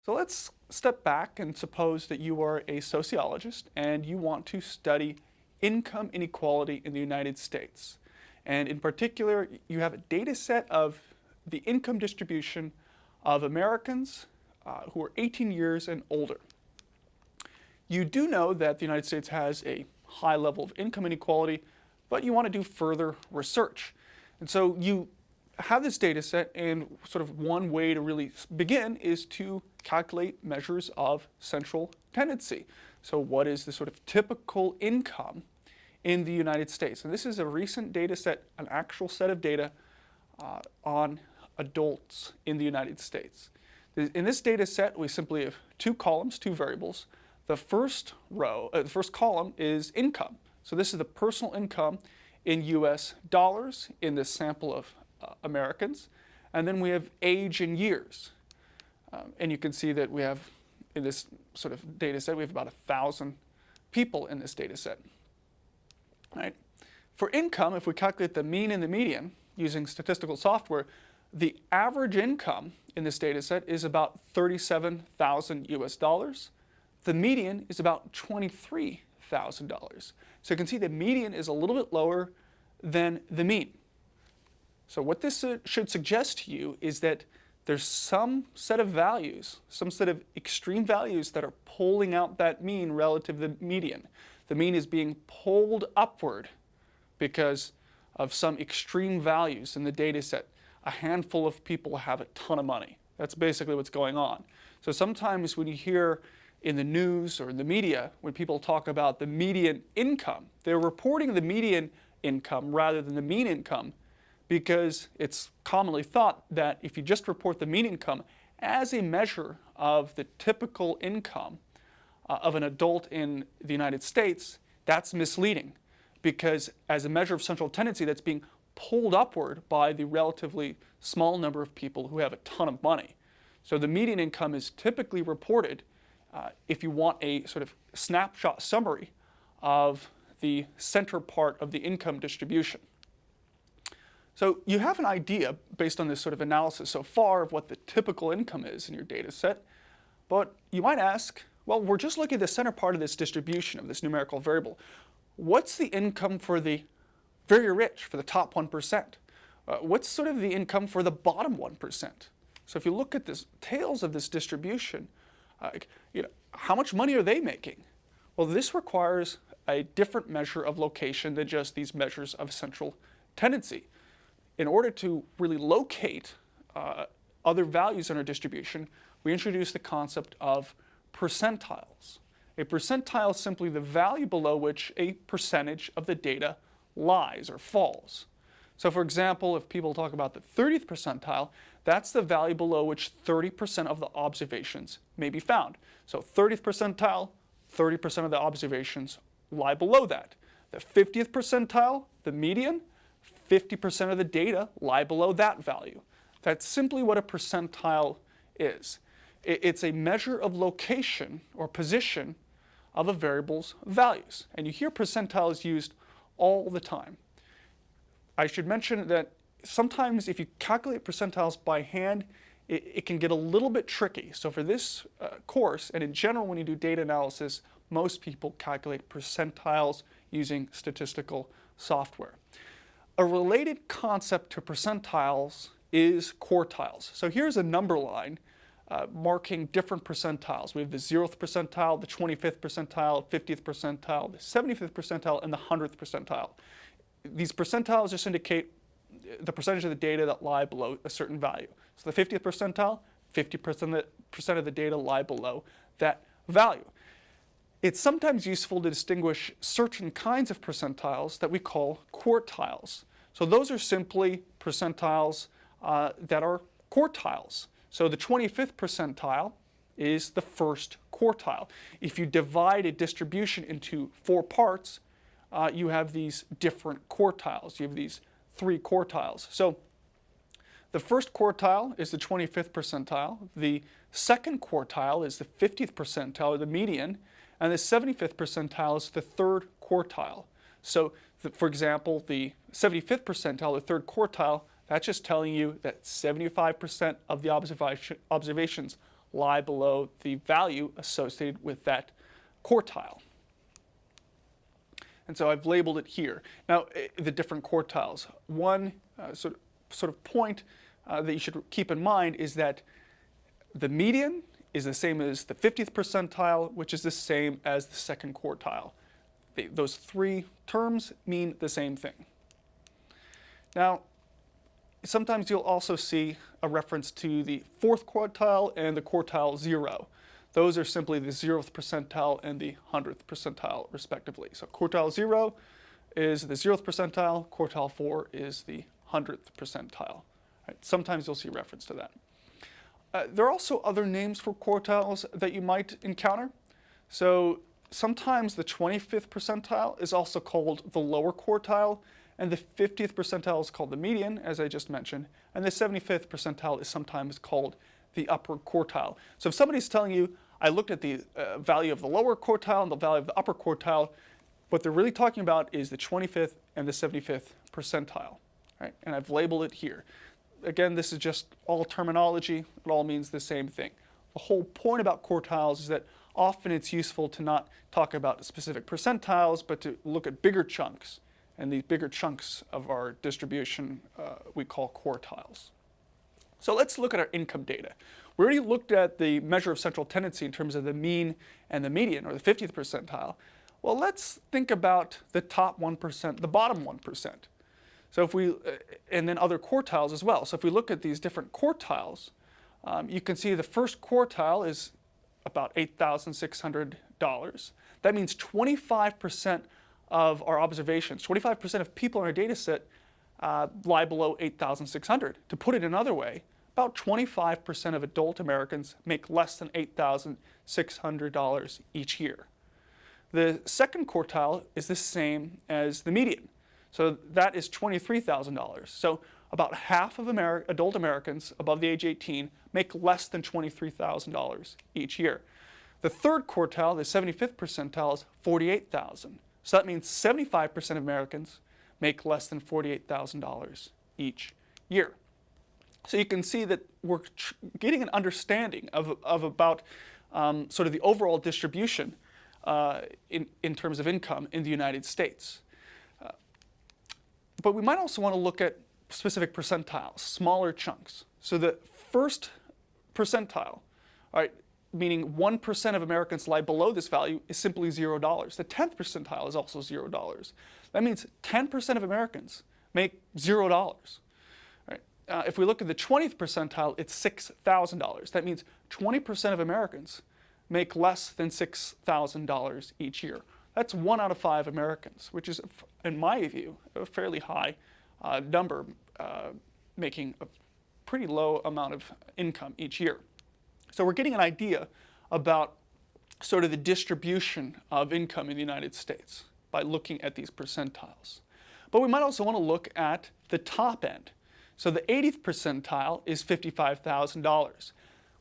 So let's step back and suppose that you are a sociologist and you want to study income inequality in the United States. And in particular, you have a data set of the income distribution of Americans who are 18 years and older. You do know that the United States has a high level of income inequality, but you want to do further research. And so you have this data set, and sort of one way to really begin is to calculate measures of central tendency. So what is the sort of typical income in the United States? And this is a recent data set, an actual set of data on adults in the United States. In this data set, we simply have two columns, two variables. The first column is income. So this is the personal income in US dollars in this sample of Americans. And then we have age in years. And you can see that we have, in this sort of data set, we have about 1,000 people in this data set. Right? For income, if we calculate the mean and the median using statistical software, the average income in this data set is about 37,000 US dollars. The median is about $23,000. So you can see the median is a little bit lower than the mean. So what this should suggest to you is that there's some set of values, some set of extreme values that are pulling out that mean relative to the median. The mean is being pulled upward because of some extreme values in the data set. A handful of people have a ton of money. That's basically what's going on. So sometimes when you hear in the news or in the media, when people talk about the median income, they're reporting the median income rather than the mean income, because it's commonly thought that if you just report the mean income as a measure of the typical income of an adult in the United States, that's misleading, because as a measure of central tendency, that's being pulled upward by the relatively small number of people who have a ton of money. So the median income is typically reported if you want a sort of snapshot summary of the center part of the income distribution. So you have an idea, based on this sort of analysis so far, of what the typical income is in your data set. But you might ask, well, we're just looking at the center part of this distribution, of this numerical variable. What's the income for the very rich, for the top 1%? What's sort of the income for the bottom 1%? So if you look at the tails of this distribution, how much money are they making? Well, this requires a different measure of location than just these measures of central tendency. In order to really locate other values in our distribution, we introduce the concept of percentiles. A percentile is simply the value below which a percentage of the data lies or falls. So for example, if people talk about the 30th percentile, that's the value below which 30% of the observations may be found. So 30th percentile, 30% of the observations lie below that. The 50th percentile, the median, 50% of the data lie below that value. That's simply what a percentile is. It's a measure of location or position of a variable's values. And you hear percentiles used all the time. I should mention that sometimes if you calculate percentiles by hand, it can get a little bit tricky. So for this course, and in general when you do data analysis, most people calculate percentiles using statistical software. A related concept to percentiles is quartiles. So here's a number line marking different percentiles. We have the 0th percentile, the 25th percentile, 50th percentile, the 75th percentile, and the 100th percentile. These percentiles just indicate the percentage of the data that lie below a certain value. So the 50th percentile, 50% of the data lie below that value. It's sometimes useful to distinguish certain kinds of percentiles that we call quartiles. So those are simply percentiles that are quartiles. So the 25th percentile is the first quartile. If you divide a distribution into 4 parts, you have these different quartiles. You have these 3 quartiles. So the first quartile is the 25th percentile. The second quartile is the 50th percentile, or the median. And the 75th percentile is the 3rd quartile. So, for example, the 75th percentile, the 3rd quartile, that's just telling you that 75% of the observations lie below the value associated with that quartile. And so I've labeled it here. Now, the different quartiles. One sort of point that you should keep in mind is that the median is the same as the 50th percentile, which is the same as the second quartile. Those three terms mean the same thing. Now, sometimes you'll also see a reference to the fourth quartile and the quartile 0. Those are simply the 0th percentile and the 100th percentile, respectively. So quartile 0 is the 0th percentile, quartile 4 is the 100th percentile. Right? Sometimes you'll see reference to that. There are also other names for quartiles that you might encounter. So sometimes the 25th percentile is also called the lower quartile, and the 50th percentile is called the median, as I just mentioned, and the 75th percentile is sometimes called the upper quartile. So if somebody's telling you, I looked at the value of the lower quartile and the value of the upper quartile, what they're really talking about is the 25th and the 75th percentile, right? And I've labeled it here. Again, this is just all terminology. It all means the same thing. The whole point about quartiles is that often it's useful to not talk about specific percentiles, but to look at bigger chunks. And these bigger chunks of our distribution we call quartiles. So let's look at our income data. We already looked at the measure of central tendency in terms of the mean and the median, or the 50th percentile. Well, let's think about the top 1%, the bottom 1%. So if we, and then other quartiles as well. So if we look at these different quartiles, you can see the first quartile is about $8,600. That means 25% of our observations, 25% of people in our data set lie below $8,600. To put it another way, about 25% of adult Americans make less than $8,600 each year. The second quartile is the same as the median. So that is $23,000. So about half of adult Americans above the age 18 make less than $23,000 each year. The third quartile, the 75th percentile, is $48,000. So that means 75% of Americans make less than $48,000 each year. So you can see that we're getting an understanding of about sort of the overall distribution in terms of income in the United States. But we might also want to look at specific percentiles, smaller chunks. So the first percentile, all right, meaning 1% of Americans lie below this value, is simply $0. The 10th percentile is also $0. That means 10% of Americans make $0. Right? If we look at the 20th percentile, it's $6,000. That means 20% of Americans make less than $6,000 each year. That's 1 out of 5 Americans, which is, in my view, a fairly high number, making a pretty low amount of income each year. So we're getting an idea about sort of the distribution of income in the United States by looking at these percentiles. But we might also want to look at the top end. So the 80th percentile is $55,000.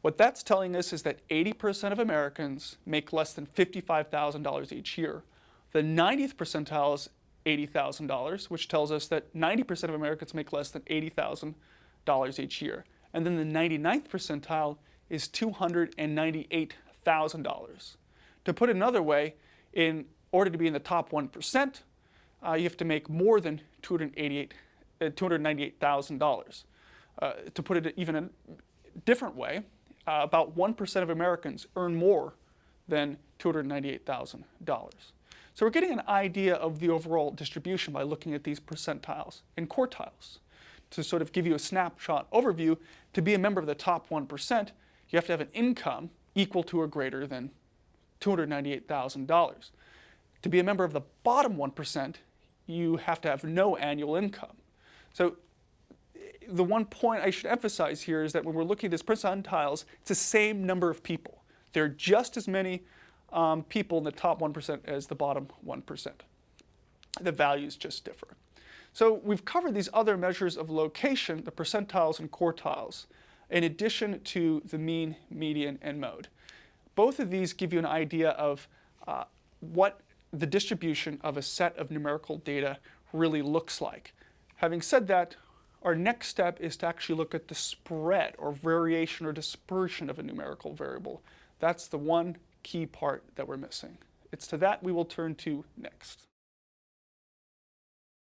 What that's telling us is that 80% of Americans make less than $55,000 each year. The 90th percentile is $80,000, which tells us that 90% of Americans make less than $80,000 each year. And then the 99th percentile is $298,000. To put it another way, in order to be in the top 1%, you have to make more than $298,000. To put it even a different way, about 1% of Americans earn more than $298,000. So we're getting an idea of the overall distribution by looking at these percentiles and quartiles. To sort of give you a snapshot overview, to be a member of the top 1%, you have to have an income equal to or greater than $298,000. To be a member of the bottom 1%, you have to have no annual income. So the one point I should emphasize here is that when we're looking at these percentiles, it's the same number of people. There are just as many people in the top 1% as the bottom 1%. The values just differ. So we've covered these other measures of location, the percentiles and quartiles, in addition to the mean, median, and mode. Both of these give you an idea of what the distribution of a set of numerical data really looks like. Having said that, our next step is to actually look at the spread or variation or dispersion of a numerical variable. That's the one key part that we're missing. It's to that we will turn to next.